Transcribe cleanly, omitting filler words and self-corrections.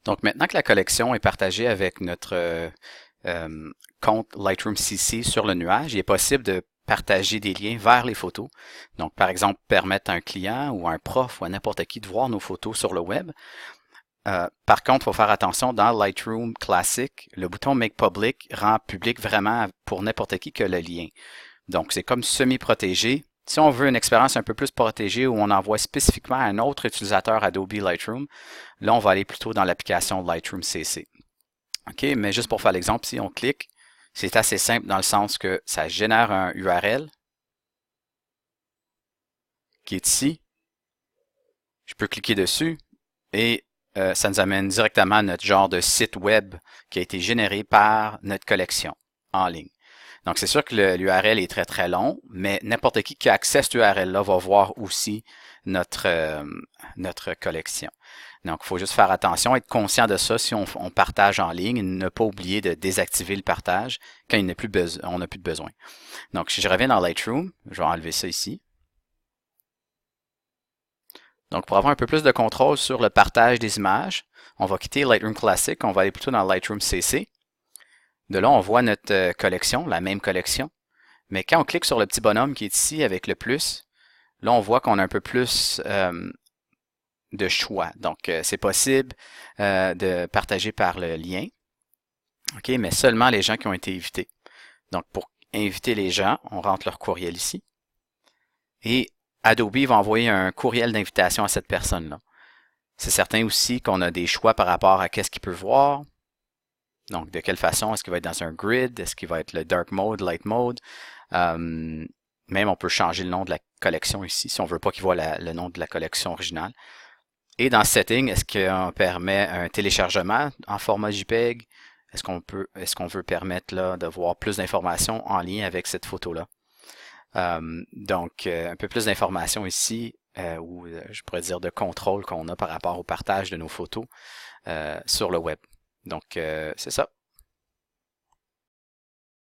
Donc maintenant que la collection est partagée avec notre compte Lightroom CC sur le nuage, il est possible de partager des liens vers les photos. Donc par exemple, permettre à un client ou à un prof ou à n'importe qui de voir nos photos sur le web. Par contre, il faut faire attention, dans Lightroom Classic, le bouton Make Public rend public vraiment pour n'importe qui que le lien. Donc c'est comme semi-protégé. Si on veut une expérience un peu plus protégée où on envoie spécifiquement à un autre utilisateur Adobe Lightroom, là on va aller plutôt dans l'application Lightroom CC. OK, mais juste pour faire l'exemple, si on clique, c'est assez simple dans le sens que ça génère un URL qui est ici. Je peux cliquer dessus et ça nous amène directement à notre genre de site web qui a été généré par notre collection en ligne. Donc, c'est sûr que l'URL est très, très long, mais n'importe qui a accès à cette URL-là va voir aussi notre collection. Donc, il faut juste faire attention, être conscient de ça si on partage en ligne, et ne pas oublier de désactiver le partage quand on n'a plus de besoin. Donc, si je reviens dans Lightroom, je vais enlever ça ici. Donc, pour avoir un peu plus de contrôle sur le partage des images, on va quitter Lightroom Classic, on va aller plutôt dans Lightroom CC. De là, on voit notre collection, la même collection. Mais quand on clique sur le petit bonhomme qui est ici avec le plus, là, on voit qu'on a un peu plus de choix. Donc, c'est possible de partager par le lien, ok, mais seulement les gens qui ont été invités. Donc, pour inviter les gens, on rentre leur courriel ici. Et Adobe va envoyer un courriel d'invitation à cette personne-là. C'est certain aussi qu'on a des choix par rapport à qu'est-ce qu'il peut voir. Donc, de quelle façon? Est-ce qu'il va être dans un grid? Est-ce qu'il va être le dark mode, light mode? Même, on peut changer le nom de la collection ici, si on veut pas qu'il voit le nom de la collection originale. Et dans Setting, est-ce qu'on permet un téléchargement en format JPEG? Est-ce qu'on veut permettre là de voir plus d'informations en lien avec cette photo-là? Donc, un peu plus d'informations ici, ou je pourrais dire de contrôle qu'on a par rapport au partage de nos photos sur le web. Donc, c'est ça.